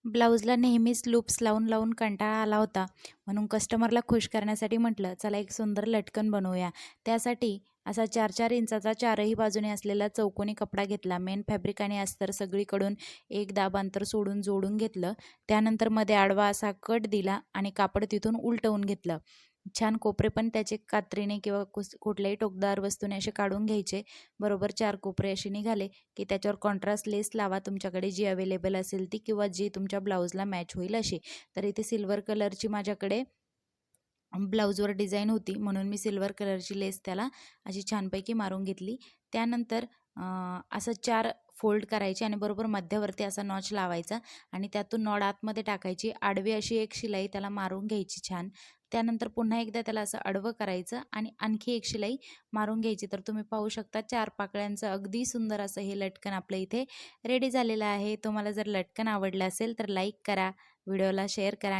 ब्लाऊजला नेहमीच लूप्स लावून लावून कंटाळा आला होता, म्हणून कस्टमरला खुश करण्यासाठी म्हटलं चला एक सुंदर लटकन बनवूया. त्यासाठी असा 4-4 इंचाचा चारही बाजूने असलेला चौकोनी कपडा घेतला. मेन फॅब्रिक आणि अस्तर सगळीकडून एक दाब अंतर सोडून जोडून घेतलं. त्यानंतर मध्ये आडवा असा कट दिला आणि कापड तिथून उलटवून घेतलं. छान कोपरे पण त्याचे कात्रीने किंवा कुठल्याही टोकदार वस्तूने असे काढून घ्यायचे. बरोबर 4 कोपरे असे निघाले की त्याच्यावर कॉन्ट्रास्ट लेस लावा, तुमच्याकडे जी अवेलेबल असेल ती किंवा जी तुमच्या ब्लाऊजला मॅच होईल अशी. तर इथे सिल्वर कलरची माझ्याकडे ब्लाऊजवर डिझाईन होती, म्हणून मी सिल्वर कलरची लेस त्याला अशी छानपैकी मारून घेतली. त्यानंतर असं 4 फोल्ड करायचे आणि बरोबर मध्यावरती असा नॉच लावायचा आणि त्यातून नॉड आतमध्ये टाकायची. आडवी अशी एक शिलाई त्याला मारून घ्यायची छान. त्यानंतर पुन्हा एकदा त्याला असं आडवं करायचं आणि आणखी एक शिलाई मारून घ्यायची. तर तुम्ही पाहू शकता 4 पाकळ्यांचं अगदी सुंदर असं हे लटकन आपलं इथे रेडी झालेलं आहे. तुम्हाला जर लटकन आवडलं असेल तर लाईक करा, व्हिडिओला शेअर करा.